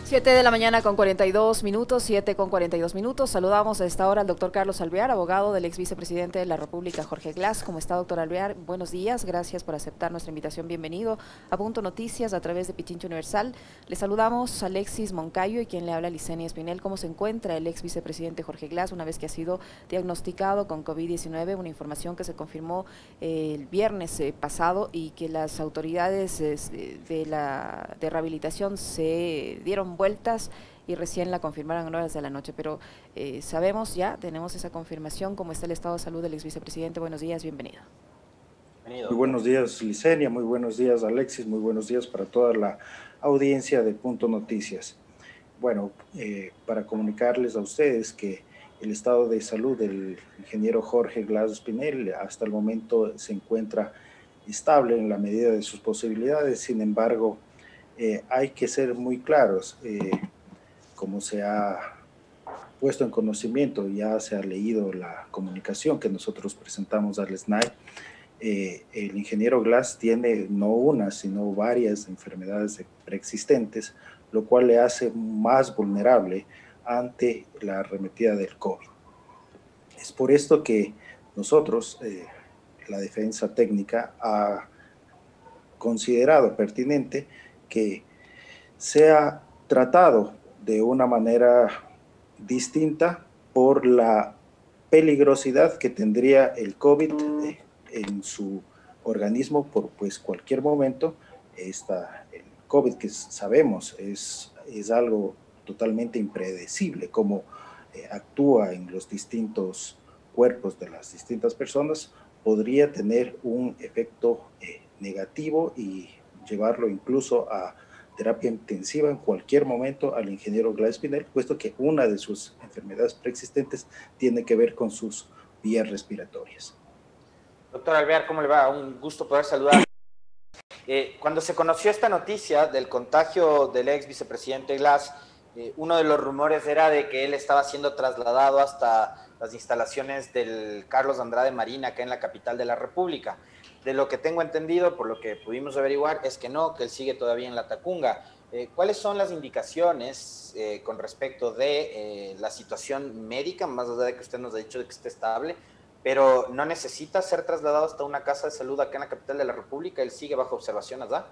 7 de la mañana con 42 minutos, 7 con 42 minutos. Saludamos a esta hora al doctor Carlos Alvear, abogado del ex vicepresidente de la República, Jorge Glass. ¿Cómo está, doctor Alvear? Buenos días, gracias por aceptar nuestra invitación. Bienvenido a Punto Noticias a través de Pichincha Universal. Le saludamos a Alexis Moncayo y quien le habla, Licenia Espinel. ¿Cómo se encuentra el ex vicepresidente Jorge Glass una vez que ha sido diagnosticado con COVID-19? Una información que se confirmó el viernes pasado y que las autoridades de rehabilitación se dieron vueltas y recién la confirmaron en horas de la noche, pero sabemos ya, tenemos esa confirmación. ¿Cómo está el estado de salud del ex vicepresidente? Buenos días, bienvenido. Muy buenos días, Licenia, muy buenos días, Alexis, muy buenos días para toda la audiencia de Punto Noticias. Bueno, para comunicarles a ustedes que el estado de salud del ingeniero Jorge Glass Espinel hasta el momento se encuentra estable en la medida de sus posibilidades. Sin embargo, hay que ser muy claros, como se ha puesto en conocimiento, ya se ha leído la comunicación que nosotros presentamos al SNAI. El ingeniero Glass tiene no una, sino varias enfermedades preexistentes, lo cual le hace más vulnerable ante la arremetida del COVID. Es por esto que nosotros, la defensa técnica, ha considerado pertinente que sea tratado de una manera distinta por la peligrosidad que tendría el COVID en su organismo, por pues cualquier momento. El COVID, que sabemos es algo totalmente impredecible, como actúa en los distintos cuerpos de las distintas personas, podría tener un efecto negativo y llevarlo incluso a terapia intensiva en cualquier momento al ingeniero Glass Espinel, puesto que una de sus enfermedades preexistentes tiene que ver con sus vías respiratorias. Doctor Alvear, ¿cómo le va? Un gusto poder saludar. Cuando se conoció esta noticia del contagio del ex vicepresidente Glass, uno de los rumores era de que él estaba siendo trasladado hasta las instalaciones del Carlos Andrade Marina, acá en la capital de la República. De lo que tengo entendido, por lo que pudimos averiguar, es que no, que él sigue todavía en La Tacunga. ¿Cuáles son las indicaciones con respecto de la situación médica, más allá de que usted nos ha dicho de que esté estable, pero no necesita ser trasladado hasta una casa de salud acá en la capital de la República? ¿Él sigue bajo observación allá?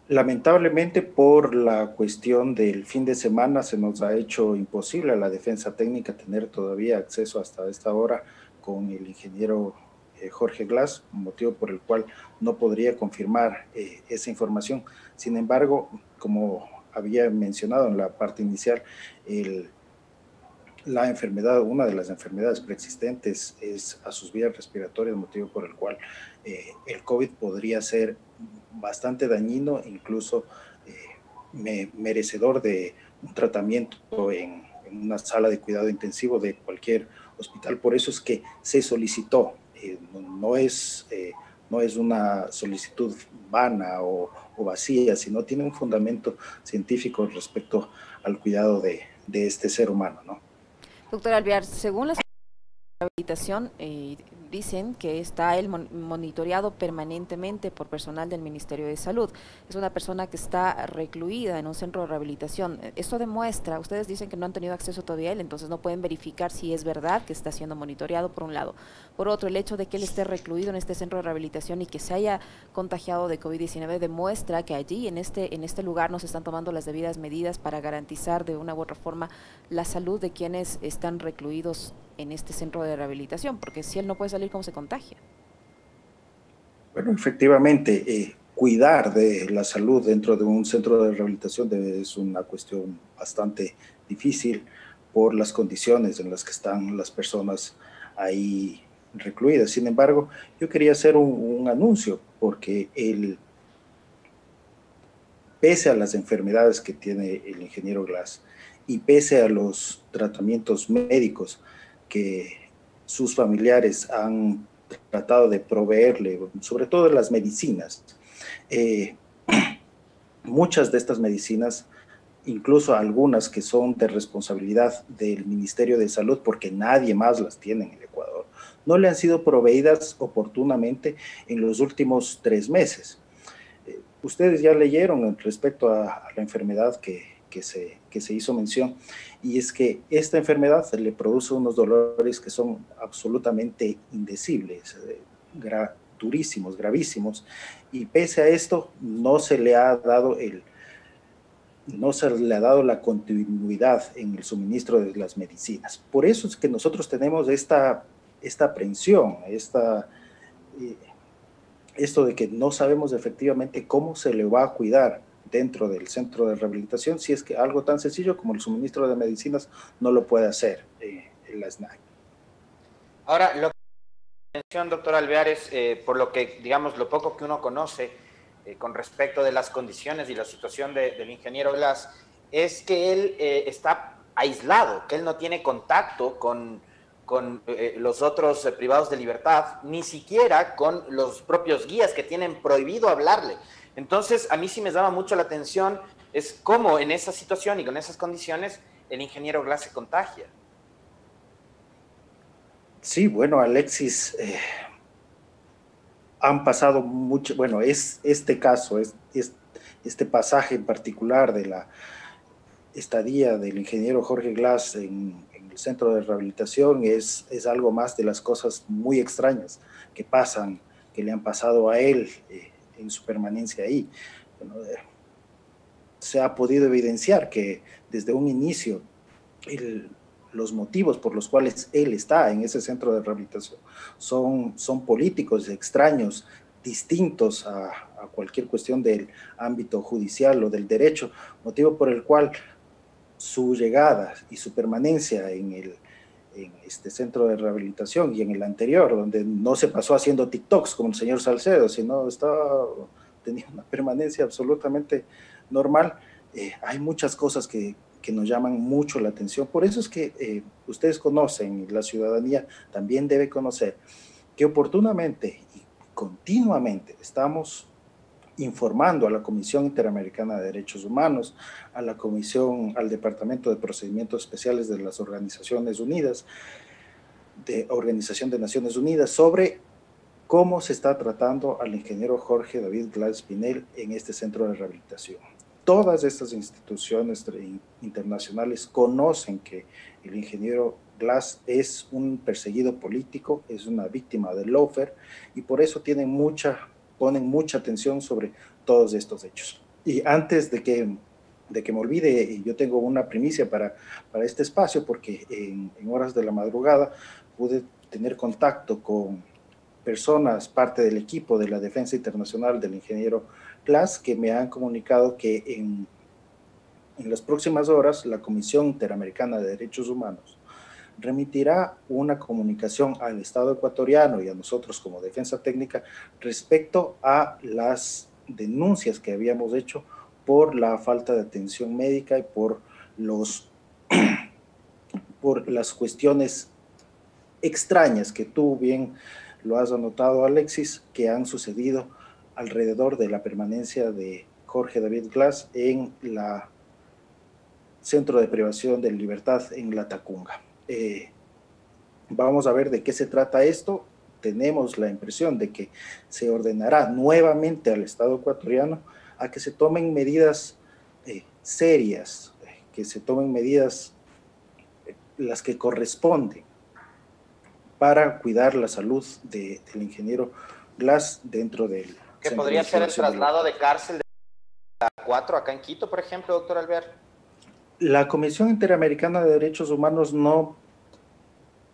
Lamentablemente, por la cuestión del fin de semana, se nos ha hecho imposible a la defensa técnica tener todavía acceso hasta esta hora con el ingeniero Jorge Glass, motivo por el cual no podría confirmar esa información. Sin embargo, como había mencionado en la parte inicial, la enfermedad, una de las enfermedades preexistentes es a sus vías respiratorias, motivo por el cual el COVID podría ser bastante dañino, incluso merecedor de un tratamiento en una sala de cuidado intensivo de cualquier hospital. Por eso es que se solicitó, no es una solicitud vana o vacía, sino tiene un fundamento científico respecto al cuidado de este ser humano, ¿no? Doctor Alvear, según la rehabilitación, dicen que está él monitoreado permanentemente por personal del Ministerio de Salud. Es una persona que está recluida en un centro de rehabilitación. Esto demuestra, ustedes dicen que no han tenido acceso todavía a él, entonces no pueden verificar si es verdad que está siendo monitoreado, por un lado. Por otro, el hecho de que él esté recluido en este centro de rehabilitación y que se haya contagiado de COVID-19 demuestra que allí, en este lugar, no se están tomando las debidas medidas para garantizar de una u otra forma la salud de quienes están recluidos en este centro de rehabilitación, porque si él no puede salir, ¿cómo se contagia? Bueno, efectivamente, cuidar de la salud dentro de un centro de rehabilitación es una cuestión bastante difícil por las condiciones en las que están las personas ahí recluidas. Sin embargo, yo quería hacer un anuncio, porque pese a las enfermedades que tiene el ingeniero Glass y pese a los tratamientos médicos que sus familiares han tratado de proveerle, sobre todo de las medicinas, muchas de estas medicinas, incluso algunas que son de responsabilidad del Ministerio de Salud, porque nadie más las tiene en el Ecuador, no le han sido proveídas oportunamente en los últimos 3 meses. ustedes ya leyeron respecto a la enfermedad que se hizo mención, y es que esta enfermedad le produce unos dolores que son absolutamente indecibles, durísimos, gravísimos, y pese a esto no se le ha dado la continuidad en el suministro de las medicinas. Por eso es que nosotros tenemos esta aprensión, esto de que no sabemos efectivamente cómo se le va a cuidar dentro del centro de rehabilitación si es que algo tan sencillo como el suministro de medicinas no lo puede hacer la SNAI. Ahora, lo que mención, doctor Alvear, es por lo que, digamos, lo poco que uno conoce con respecto de las condiciones y la situación del ingeniero Glass, es que él está aislado, que él no tiene contacto con los otros privados de libertad, ni siquiera con los propios guías que tienen prohibido hablarle. Entonces, a mí sí me llama mucho la atención es cómo en esa situación y con esas condiciones el ingeniero Glass se contagia. Sí, bueno, Alexis, han pasado mucho, bueno, este caso, este pasaje en particular de la estadía del ingeniero Jorge Glass en el centro de rehabilitación es algo más de las cosas muy extrañas que pasan, que le han pasado a él en su permanencia ahí. Bueno, se ha podido evidenciar que desde un inicio los motivos por los cuales él está en ese centro de rehabilitación son políticos extraños, distintos a cualquier cuestión del ámbito judicial o del derecho, motivo por el cual su llegada y su permanencia en este centro de rehabilitación y en el anterior, donde no se pasó haciendo TikToks como el señor Salcedo, sino tenía una permanencia absolutamente normal. Hay muchas cosas que nos llaman mucho la atención. Por eso es que ustedes conocen, la ciudadanía también debe conocer, que oportunamente y continuamente estamos informando a la Comisión Interamericana de Derechos Humanos, al Departamento de Procedimientos Especiales de las Organizaciones Unidas, de Organización de Naciones Unidas, sobre cómo se está tratando al ingeniero Jorge David Glass Pinel en este centro de rehabilitación. Todas estas instituciones internacionales conocen que el ingeniero Glass es un perseguido político, es una víctima del lawfare, y por eso ponen mucha atención sobre todos estos hechos. Y antes de que me olvide, yo tengo una primicia para este espacio, porque en horas de la madrugada pude tener contacto con personas, parte del equipo de la defensa internacional del ingeniero Glass, que me han comunicado que en las próximas horas la Comisión Interamericana de Derechos Humanos remitirá una comunicación al Estado ecuatoriano y a nosotros como defensa técnica respecto a las denuncias que habíamos hecho por la falta de atención médica y por las cuestiones extrañas que tú bien lo has anotado, Alexis, que han sucedido alrededor de la permanencia de Jorge David Glass en la Centro de Privación de Libertad en La Tacunga. Vamos a ver de qué se trata esto. Tenemos la impresión de que se ordenará nuevamente al Estado ecuatoriano a que se tomen medidas serias, que se tomen medidas las que corresponden para cuidar la salud del ingeniero Glass dentro del... ¿Qué podría ser el traslado de cárcel de la 4 acá en Quito, por ejemplo, doctor Alvear? La Comisión Interamericana de Derechos Humanos no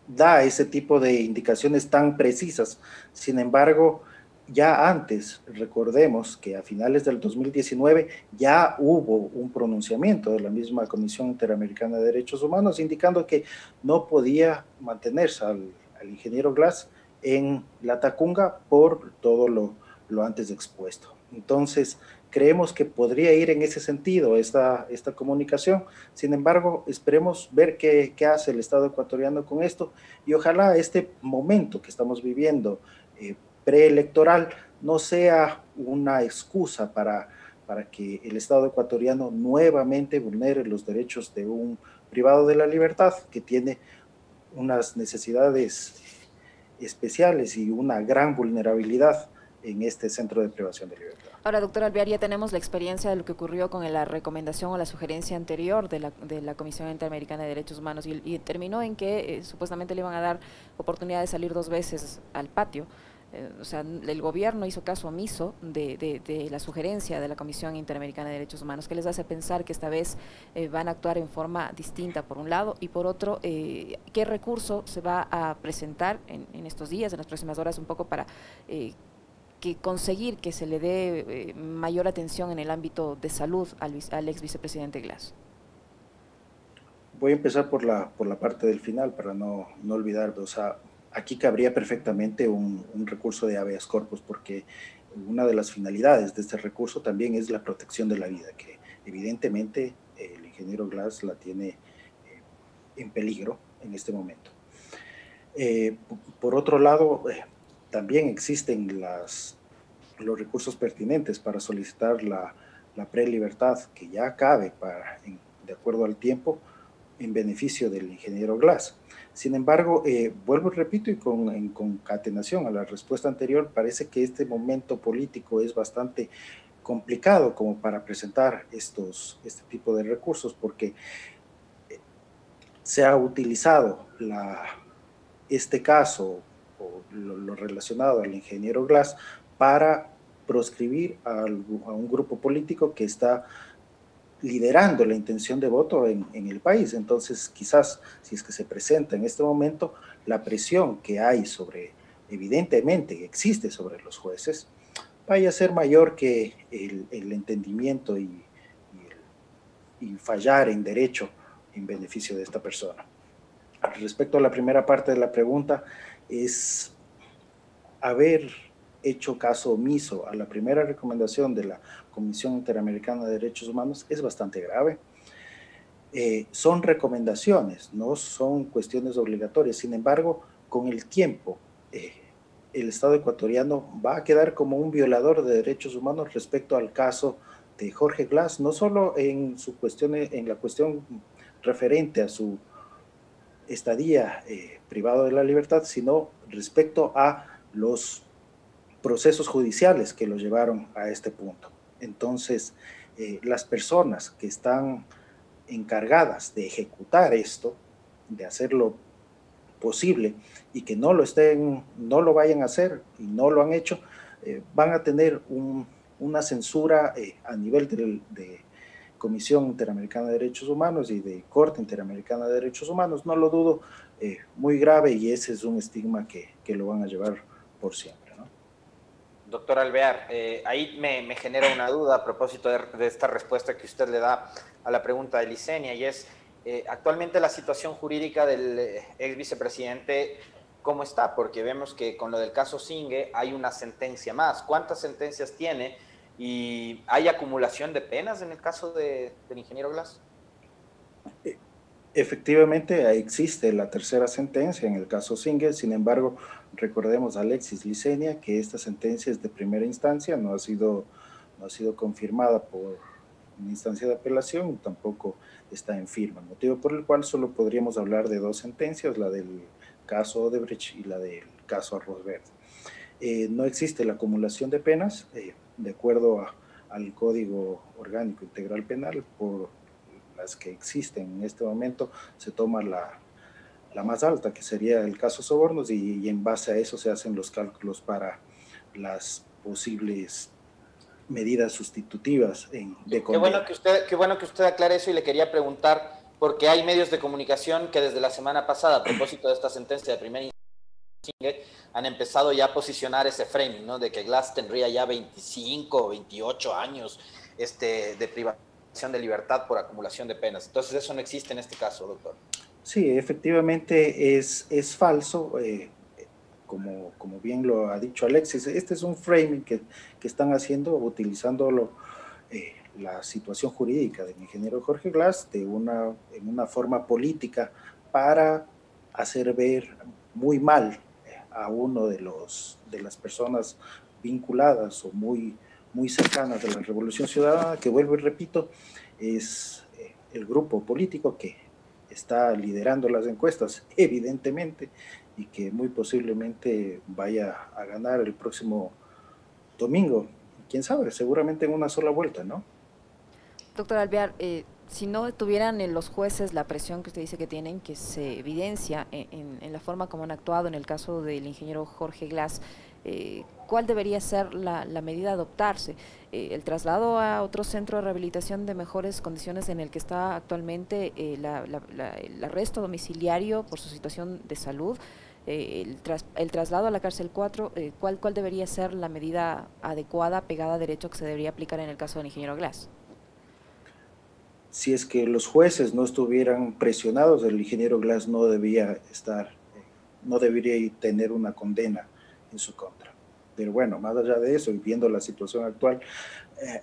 da ese tipo de indicaciones tan precisas. Sin embargo, ya antes, recordemos que a finales del 2019 ya hubo un pronunciamiento de la misma Comisión Interamericana de Derechos Humanos indicando que no podía mantenerse al ingeniero Glass en La Tacunga por todo lo antes expuesto. Entonces, creemos que podría ir en ese sentido esta comunicación. Sin embargo, esperemos ver qué hace el Estado ecuatoriano con esto, y ojalá este momento que estamos viviendo preelectoral no sea una excusa para que el Estado ecuatoriano nuevamente vulnere los derechos de un privado de la libertad que tiene unas necesidades especiales y una gran vulnerabilidad en este centro de privación de libertad. Ahora, doctor Alvear, ya tenemos la experiencia de lo que ocurrió con la recomendación o la sugerencia anterior de la Comisión Interamericana de Derechos Humanos y terminó en que supuestamente le iban a dar oportunidad de salir 2 veces al patio. O sea, el gobierno hizo caso omiso de la sugerencia de la Comisión Interamericana de Derechos Humanos, que les hace pensar que esta vez van a actuar en forma distinta, por un lado, y por otro, ¿qué recurso se va a presentar en estos días, en las próximas horas, un poco para que conseguir que se le dé mayor atención en el ámbito de salud al ex vicepresidente Glass? Voy a empezar por la parte del final para no olvidar, o sea, aquí cabría perfectamente un recurso de habeas corpus, porque una de las finalidades de este recurso también es la protección de la vida, que evidentemente el ingeniero Glass la tiene en peligro en este momento. Por otro lado, también existen los recursos pertinentes para solicitar la prelibertad, que ya cabe de acuerdo al tiempo, en beneficio del ingeniero Glass. Sin embargo, vuelvo y repito, y en concatenación a la respuesta anterior, parece que este momento político es bastante complicado como para presentar este tipo de recursos, porque se ha utilizado este caso o lo relacionado al ingeniero Glass para proscribir a un grupo político que está liderando la intención de voto en el país. Entonces, quizás, si es que se presenta en este momento, la presión que hay evidentemente que existe sobre los jueces, vaya a ser mayor que el entendimiento y fallar en derecho en beneficio de esta persona. Respecto a la primera parte de la pregunta, es haber hecho caso omiso a la primera recomendación de la Comisión Interamericana de Derechos Humanos es bastante grave. Son recomendaciones, no son cuestiones obligatorias. Sin embargo, con el tiempo, el Estado ecuatoriano va a quedar como un violador de derechos humanos respecto al caso de Jorge Glass, no solo en la cuestión referente a su estadía privado de la libertad, sino respecto a los procesos judiciales que lo llevaron a este punto. Entonces, las personas que están encargadas de ejecutar esto, de hacerlo posible y que no lo vayan a hacer y no lo han hecho, van a tener una censura a nivel de Comisión Interamericana de Derechos Humanos y de Corte Interamericana de Derechos Humanos, no lo dudo, muy grave, y ese es un estigma que lo van a llevar por siempre, ¿no? Doctor Alvear, ahí me genera una duda a propósito de esta respuesta que usted le da a la pregunta de Licenia, y es, actualmente la situación jurídica del ex vicepresidente, ¿cómo está? Porque vemos que con lo del caso Singue hay una sentencia más. ¿Cuántas sentencias tiene? ¿Y hay acumulación de penas en el caso del ingeniero Glass? Efectivamente, existe la tercera sentencia en el caso Singue. Sin embargo, recordemos, Alexis Licenia, que esta sentencia es de primera instancia, no ha sido confirmada por una instancia de apelación, tampoco está en firma, motivo por el cual solo podríamos hablar de 2 sentencias, la del caso Odebrecht y la del caso Arroz Verde. No existe la acumulación de penas, de acuerdo al Código Orgánico Integral Penal, por las que existen en este momento, se toma la más alta, que sería el caso sobornos, y en base a eso se hacen los cálculos para las posibles medidas sustitutivas de condena. Qué bueno que usted aclare eso, y le quería preguntar, porque hay medios de comunicación que desde la semana pasada, a propósito de esta sentencia de primera instancia, han empezado ya a posicionar ese framing, ¿no? De que Glass tendría ya 25 o 28 años de privación de libertad por acumulación de penas. Entonces eso no existe en este caso, doctor. Sí, efectivamente es falso. Como bien lo ha dicho Alexis, este es un framing que están haciendo, utilizando la situación jurídica del ingeniero Jorge Glass en una forma política para hacer ver muy mal a uno de las personas vinculadas o muy cercanas de la Revolución Ciudadana, que, vuelvo y repito, es el grupo político que está liderando las encuestas, evidentemente, y que muy posiblemente vaya a ganar el próximo domingo, quién sabe, seguramente en una sola vuelta, ¿no? Doctor Alvear, si no tuvieran los jueces la presión que usted dice que tienen, que se evidencia en la forma como han actuado en el caso del ingeniero Jorge Glass, ¿cuál debería ser la medida a adoptarse? ¿El traslado a otro centro de rehabilitación de mejores condiciones en el que está actualmente, el arresto domiciliario por su situación de salud, el traslado a la cárcel 4, ¿cuál debería ser la medida adecuada, pegada a derecho, que se debería aplicar en el caso del ingeniero Glass? Si es que los jueces no estuvieran presionados, el ingeniero Glass no debía estar, no debería tener una condena en su contra. Pero bueno, más allá de eso, y viendo la situación actual,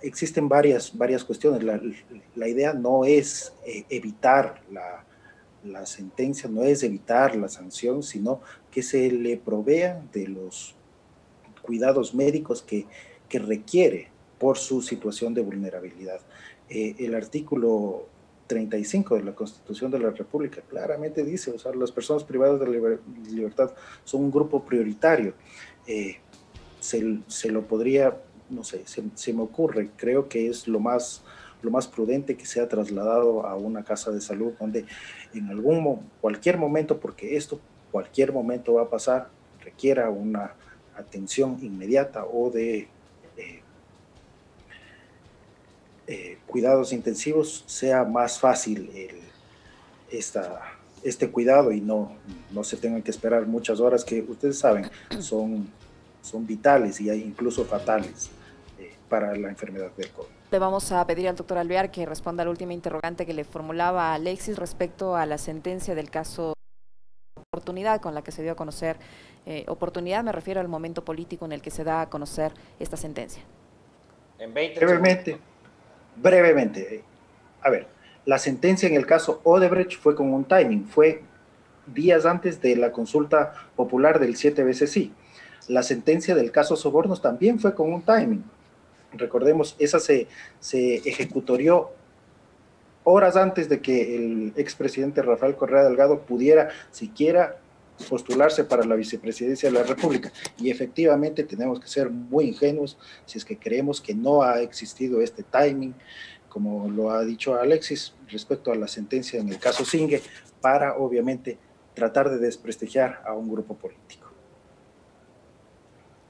existen varias cuestiones. La idea no es evitar la sentencia, no es evitar la sanción, sino que se le provea de los cuidados médicos que requiere por su situación de vulnerabilidad. El artículo 35 de la Constitución de la República claramente dice, o sea, las personas privadas de libertad son un grupo prioritario. Se lo podría, no sé, se me ocurre, creo que es lo más prudente que sea trasladado a una casa de salud donde en cualquier momento, porque esto cualquier momento va a pasar, requiera una atención inmediata o de cuidados intensivos, sea más fácil este cuidado y no se tengan que esperar muchas horas que ustedes saben son vitales y incluso fatales para la enfermedad del COVID. Le vamos a pedir al doctor Alvear que responda a la última interrogante que le formulaba a Alexis respecto a la sentencia del caso Oportunidad con la que se dio a conocer. Oportunidad, me refiero al momento político en el que se da a conocer esta sentencia. En 20 brevemente. A ver, la sentencia en el caso Odebrecht fue con un timing, fue días antes de la consulta popular del 7 veces sí. La sentencia del caso Sobornos también fue con un timing. Recordemos, esa se ejecutorió horas antes de que el expresidente Rafael Correa Delgado pudiera siquiera postularse para la vicepresidencia de la República. Y efectivamente tenemos que ser muy ingenuos si es que creemos que no ha existido este timing, como lo ha dicho Alexis, respecto a la sentencia en el caso Singue, para obviamente tratar de desprestigiar a un grupo político.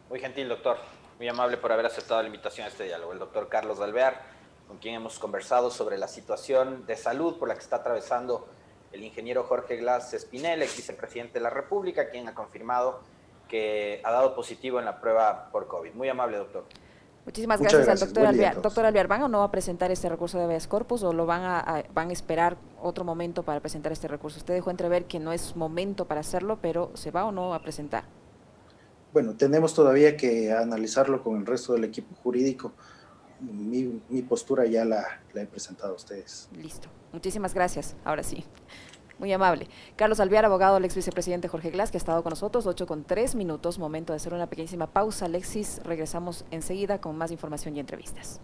Muy gentil, doctor. Muy amable por haber aceptado la invitación a este diálogo. El doctor Carlos Alvear, con quien hemos conversado sobre la situación de salud por la que está atravesando el ingeniero Jorge Glass Espinel, ex vicepresidente de la República, quien ha confirmado que ha dado positivo en la prueba por COVID. Muy amable, doctor. Muchísimas gracias al doctor Alvear. Doctor Alvear, ¿van o no va a presentar este recurso de habeas corpus o lo van a esperar otro momento para presentar este recurso? Usted dejó entrever que no es momento para hacerlo, pero ¿se va o no a presentar? Bueno, tenemos todavía que analizarlo con el resto del equipo jurídico. Mi postura ya la he presentado a ustedes. Listo. Muchísimas gracias. Ahora sí. Muy amable. Carlos Alvear, abogado del ex vicepresidente Jorge Glass, que ha estado con nosotros, 8:03, momento de hacer una pequeñísima pausa. Alexis, regresamos enseguida con más información y entrevistas.